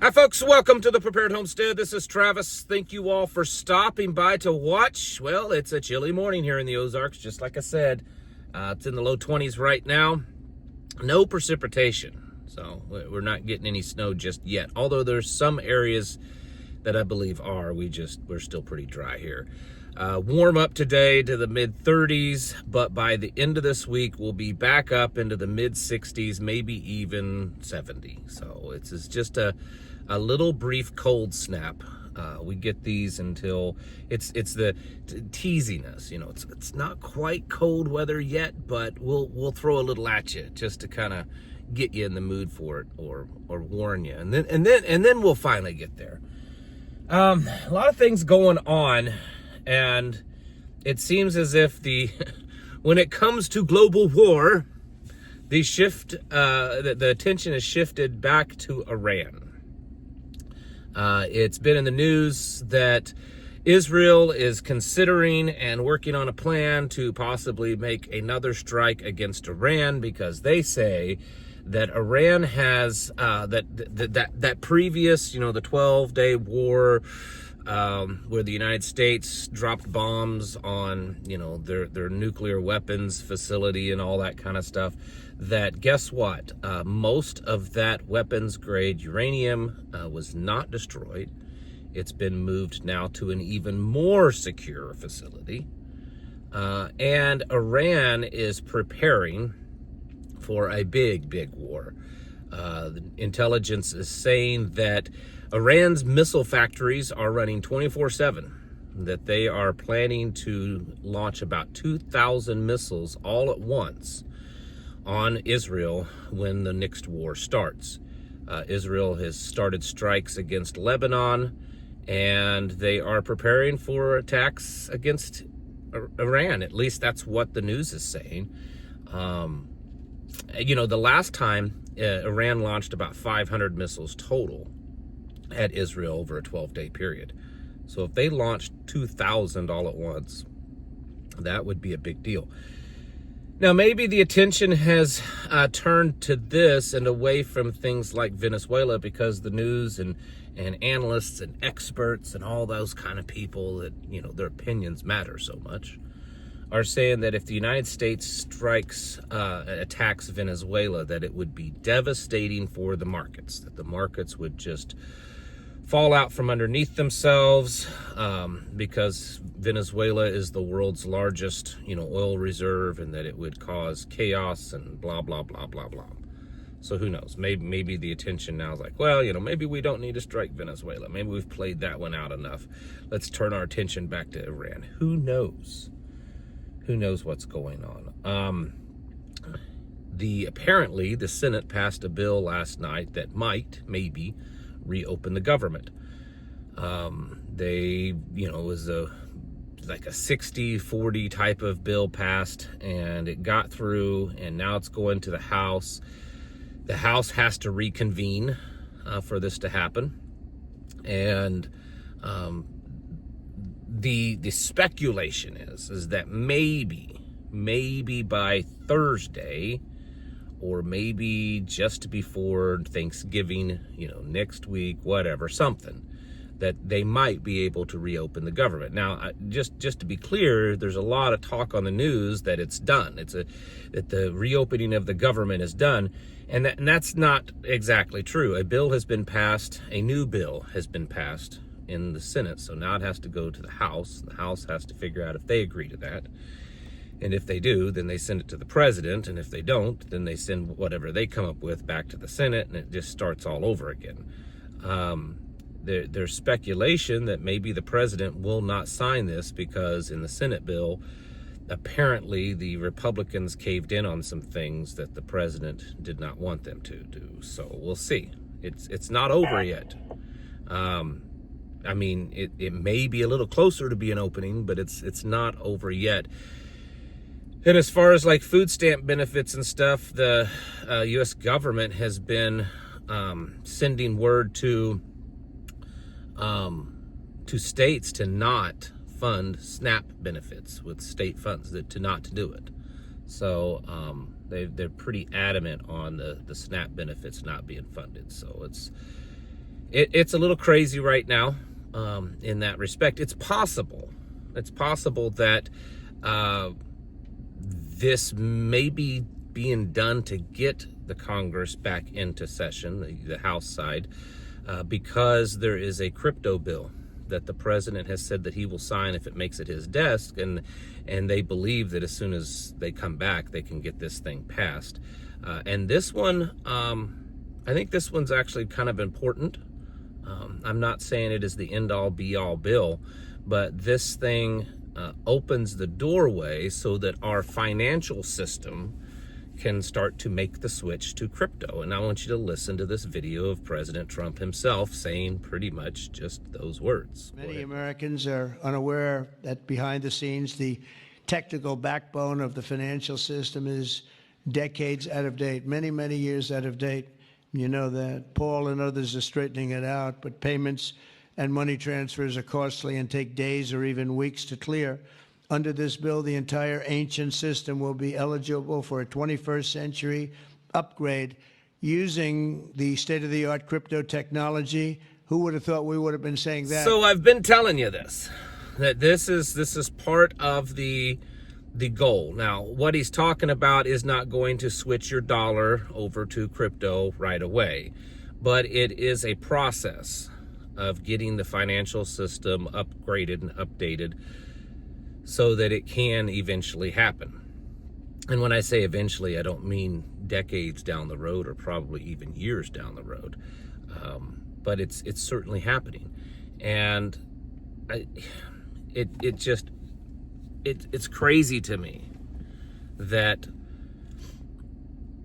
Hi folks, welcome to the Prepared Homestead. This is Travis. Thank you all for stopping by to watch. Well, it's a chilly morning here in the Ozarks, just like I said. It's in the low 20s right now. No precipitation, so we're not getting any snow just yet. Although there's some areas that I believe are. We're still pretty dry here. Warm up today to the mid 30s, but by the end of this week, we'll be back up into the mid 60s, maybe even 70. So it's just a little brief cold snap. We get these until it's the teasiness, you know. It's not quite cold weather yet, but we'll throw a little at you just to kind of get you in the mood for it or warn you, and then we'll finally get there. A lot of things going on, and it seems as if when it comes to global war, the attention is shifted back to Iran. It's been in the news that Israel is considering and working on a plan to possibly make another strike against Iran because they say that Iran has that previous, the 12-day war where the United States dropped bombs on, their nuclear weapons facility and all that kind of stuff, that guess what? Most of that weapons-grade uranium was not destroyed. It's been moved now to an even more secure facility. And Iran is preparing for a big war. The intelligence is saying that Iran's missile factories are running 24/7, that they are planning to launch about 2,000 missiles all at once on Israel when the next war starts. Israel has started strikes against Lebanon, and they are preparing for attacks against Iran. At least that's what the news is saying. The last time Iran launched about 500 missiles total at Israel over a 12-day period. So if they launched 2,000 all at once, that would be a big deal. Now, maybe the attention has turned to this and away from things like Venezuela because the news and analysts and experts and all those kind of people that, their opinions matter so much, are saying that if the United States attacks Venezuela, that it would be devastating for the markets, that the markets would just fall out from underneath themselves because Venezuela is the world's largest, oil reserve, and that it would cause chaos and blah, blah, blah, blah, blah. So who knows? Maybe the attention now is like, well, maybe we don't need to strike Venezuela. Maybe we've played that one out enough. Let's turn our attention back to Iran. Who knows? Who knows what's going on? Apparently the Senate passed a bill last night that maybe reopen the government. It was like a 60-40 type of bill passed, and it got through, and now it's going to the House. The House has to reconvene for this to happen, and the speculation is that maybe by Thursday, or maybe just before Thanksgiving, next week, whatever, something, that they might be able to reopen the government. Now, just to be clear, there's a lot of talk on the news that it's done. That the reopening of the government is done, and that's not exactly true. A new bill has been passed in the Senate, so now it has to go to the House. The House has to figure out if they agree to that. And if they do, then they send it to the president. And if they don't, then they send whatever they come up with back to the Senate, and it just starts all over again. There's speculation that maybe the president will not sign this because in the Senate bill, apparently the Republicans caved in on some things that the president did not want them to do. So we'll see. It's not over yet. It may be a little closer to be an opening, but it's not over yet. And as far as like food stamp benefits and stuff, the U.S. government has been sending word to states to not fund SNAP benefits with state funds, to not to do it. So they're pretty adamant on the SNAP benefits not being funded. So it's a little crazy right now in that respect. It's possible that this may be being done to get the Congress back into session, the House side, because there is a crypto bill that the president has said that he will sign if it makes it his desk, and they believe that as soon as they come back, they can get this thing passed. And this one, I think this one's actually kind of important. I'm not saying it is the end-all, be-all bill, but this thing opens the doorway so that our financial system can start to make the switch to crypto. And I want you to listen to this video of President Trump himself saying pretty much just those words. Many Americans are unaware that behind the scenes, the technical backbone of the financial system is decades out of date, many, many years out of date. You know that. Paul and others are straightening it out, but payments and money transfers are costly and take days or even weeks to clear. Under this bill, the entire ancient system will be eligible for a 21st century upgrade using the state-of-the-art crypto technology. Who would have thought we would have been saying that? So I've been telling you this, that this is part of the goal. Now, what he's talking about is not going to switch your dollar over to crypto right away, but it is a process of getting the financial system upgraded and updated so that it can eventually happen. And when I say eventually, I don't mean decades down the road or probably even years down the road, but it's certainly happening. And it's crazy to me that,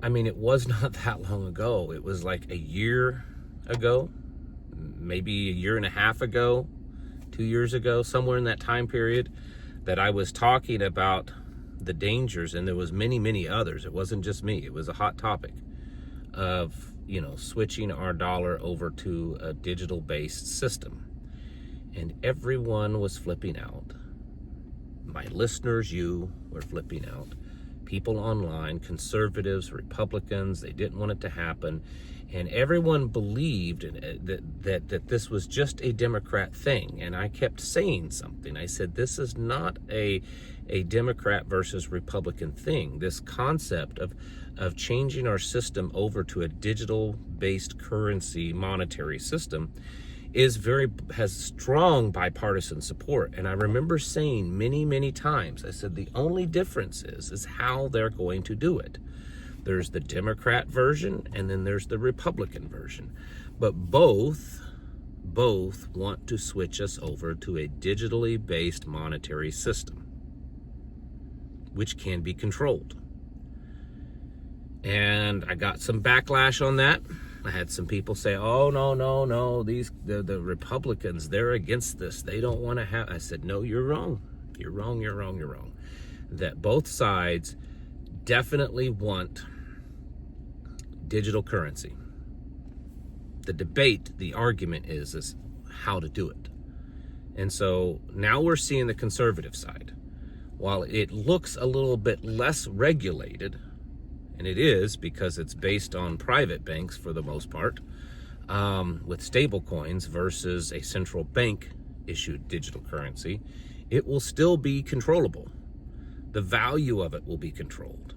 I mean, it was not that long ago. It was like a year ago, maybe a year and a half ago, 2 years ago, somewhere in that time period, that I was talking about the dangers, and there was many, many others. It wasn't just me. It was a hot topic of, switching our dollar over to a digital-based system. And everyone was flipping out. My listeners, you were flipping out. People online, conservatives, Republicans, they didn't want it to happen. And everyone believed that this was just a Democrat thing. And I kept saying something. I said, this is not a Democrat versus Republican thing. This concept of changing our system over to a digital-based currency monetary system has strong bipartisan support. And I remember saying many, many times, I said, the only difference is how they're going to do it. There's the Democrat version, and then there's the Republican version. But both want to switch us over to a digitally based monetary system, which can be controlled. And I got some backlash on that. I had some people say, oh, no, the Republicans, they're against this. They don't want to have. I said, no, you're wrong. You're wrong. That both sides definitely want digital currency. The debate, the argument is how to do it. And so now we're seeing the conservative side. While it looks a little bit less regulated, and it is because it's based on private banks for the most part, with stable coins versus a central bank issued digital currency, it will still be controllable. The value of it will be controlled.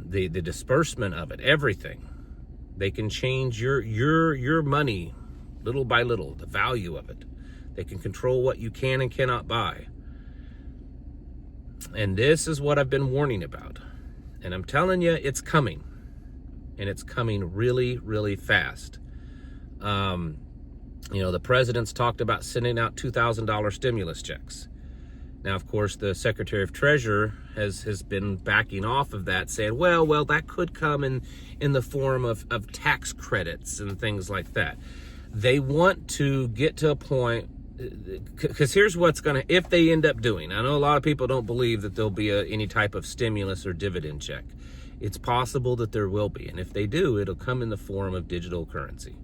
The disbursement of it, everything. They can change your money little by little, the value of it. They can control what you can and cannot buy. And this is what I've been warning about. And I'm telling you, it's coming. And it's coming really, really fast. The president's talked about sending out $2,000 stimulus checks. Now, of course, the Secretary of Treasury has been backing off of that, saying, well, that could come in the form of tax credits and things like that. They want to get to a point, because here's what's going to, if they end up doing, I know a lot of people don't believe that there'll be any type of stimulus or dividend check. It's possible that there will be, and if they do, it'll come in the form of digital currency.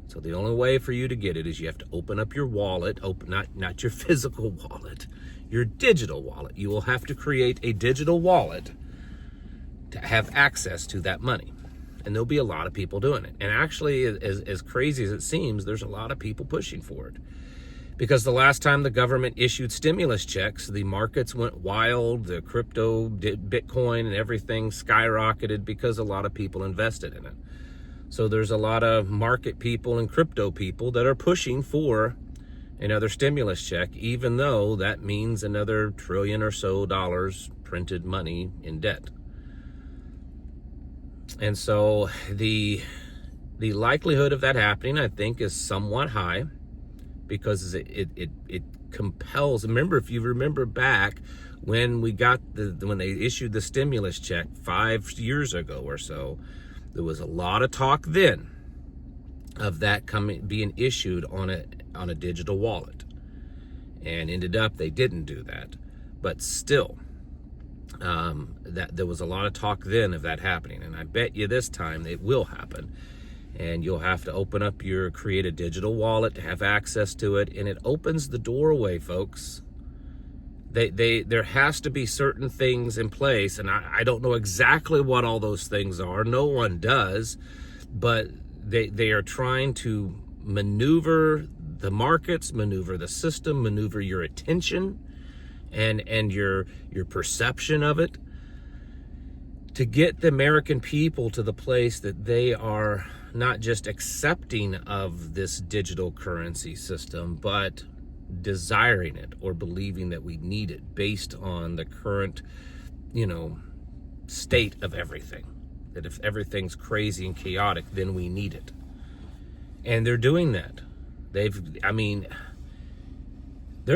So the only way for you to get it is you have to open up your wallet, not your physical wallet, your digital wallet. You will have to create a digital wallet to have access to that money. And there'll be a lot of people doing it. And actually, as crazy as it seems, there's a lot of people pushing for it. Because the last time the government issued stimulus checks, the markets went wild, the crypto, Bitcoin, and everything skyrocketed because a lot of people invested in it. So there's a lot of market people and crypto people that are pushing for another stimulus check, even though that means another $1 trillion or so printed money in debt. And so the likelihood of that happening, I think, is somewhat high, because it compels. Remember, if you remember back when we got when they issued the stimulus check 5 years ago or so, there was a lot of talk then of that being issued on a digital wallet, and ended up they didn't do that. But still, that there was a lot of talk then of that happening, and I bet you this time it will happen. And you'll have to create a digital wallet to have access to it, and it opens the doorway, folks. There has to be certain things in place, and I don't know exactly what all those things are. No one does, but they are trying to maneuver the markets, maneuver the system, maneuver your attention and your perception of it, to get the American people to the place that they are not just accepting of this digital currency system, but desiring it or believing that we need it based on the current, state of everything. That if everything's crazy and chaotic, then we need it. And they're doing that. They're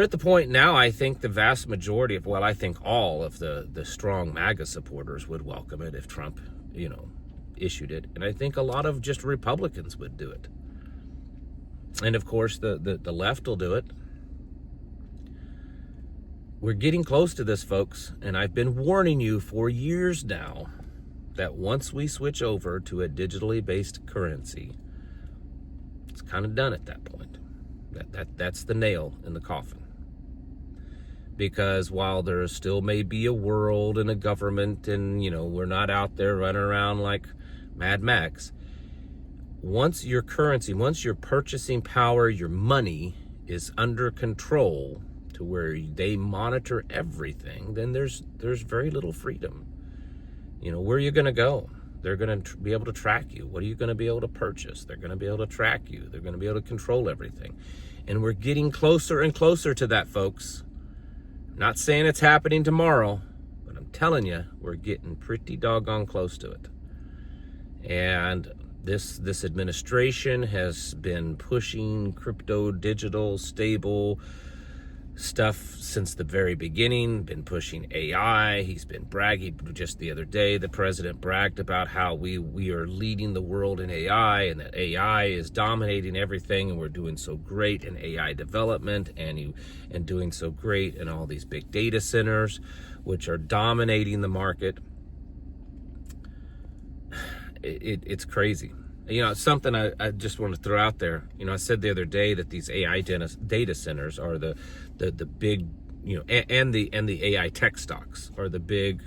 at the point now, I think the vast majority of, I think all of the strong MAGA supporters would welcome it if Trump, issued it. And I think a lot of just Republicans would do it. And of course, the left will do it. We're getting close to this, folks. And I've been warning you for years now that once we switch over to a digitally based currency, it's kind of done at that point. That's the nail in the coffin. Because while there still may be a world and a government, and we're not out there running around like Mad Max, once your currency, once your purchasing power, your money is under control to where they monitor everything, then there's very little freedom. Where are you going to go? They're going to be able to track you. What are you going to be able to purchase? They're going to be able to track you. They're going to be able to control everything. And we're getting closer and closer to that, folks. I'm not saying it's happening tomorrow, but I'm telling you, we're getting pretty doggone close to it. And this administration has been pushing crypto, digital, stable stuff since the very beginning, been pushing AI. He's been bragging. Just the other day, the president bragged about how we are leading the world in AI, and that AI is dominating everything, and we're doing so great in AI development and doing so great in all these big data centers, which are dominating the market. It's crazy. It's something I just want to throw out there. I said the other day that these AI data centers are the big, and the AI tech stocks are the big,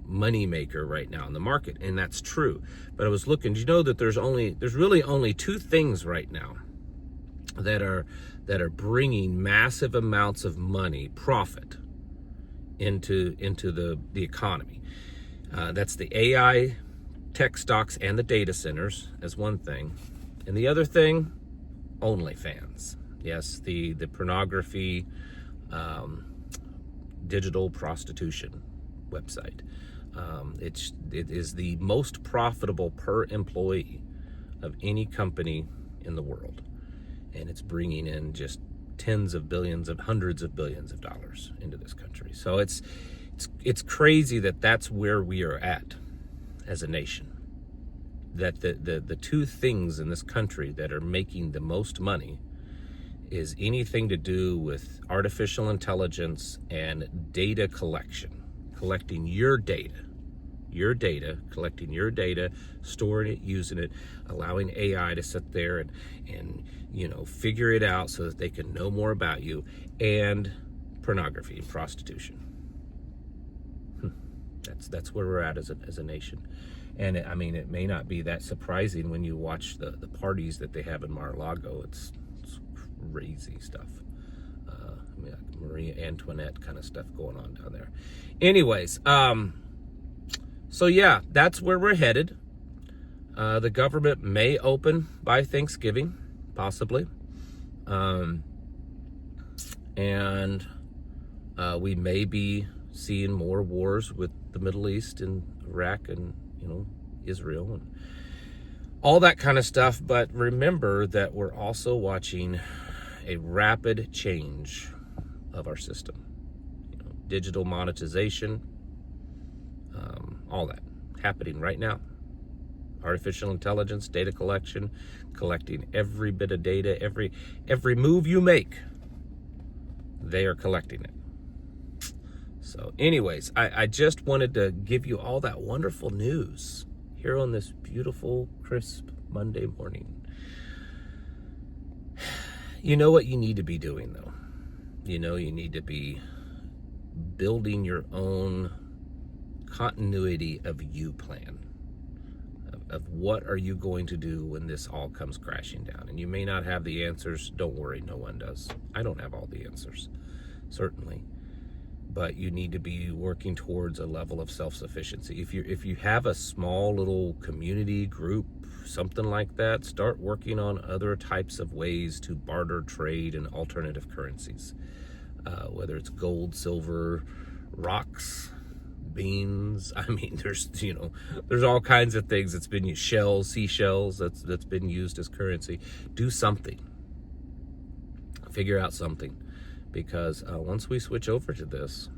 money maker right now in the market, and that's true. But I was looking. That there's really only two things right now that are bringing massive amounts of money, profit, into the economy. That's the AI tech stocks and the data centers as one thing. And the other thing, OnlyFans. Yes, the pornography, digital prostitution website. It is the most profitable per employee of any company in the world. And it's bringing in just tens of billions of hundreds of billions of dollars into this country. So it's crazy that that's where we are at as a nation. That the two things in this country that are making the most money is anything to do with artificial intelligence and data collection, collecting your data, collecting your data, storing it, using it, allowing AI to sit there and figure it out so that they can know more about you, and pornography and prostitution. That's where we're at as a nation. And I mean, it may not be that surprising when you watch the parties that they have in Mar-a-Lago. It's crazy stuff. I mean, like Marie Antoinette kind of stuff going on down there. Anyways, so yeah, that's where we're headed. The government may open by Thanksgiving, possibly. And we may be seeing more wars with the Middle East and Iraq and, Israel and all that kind of stuff. But remember that we're also watching a rapid change of our system. Digital monetization, all that happening right now. Artificial intelligence, data collection, collecting every bit of data, every move you make, they are collecting it. So anyways, I just wanted to give you all that wonderful news here on this beautiful, crisp Monday morning. You know what you need to be doing, though? You need to be building your own continuity of you plan. Of what are you going to do when this all comes crashing down? And you may not have the answers. Don't worry, no one does. I don't have all the answers, certainly. But you need to be working towards a level of self-sufficiency. If you have a small little community group, something like that, start working on other types of ways to barter, trade, and alternative currencies. Whether it's gold, silver, rocks, beans. I mean, there's all kinds of things that's been used. Shells, seashells, that's been used as currency. Do something. Figure out something. Because once we switch over to this,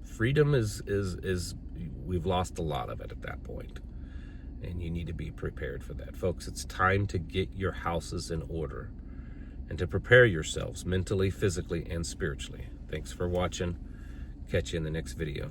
freedom is we've lost a lot of it at that point. And you need to be prepared for that. Folks, it's time to get your houses in order and to prepare yourselves mentally, physically, and spiritually. Thanks for watching. Catch you in the next video.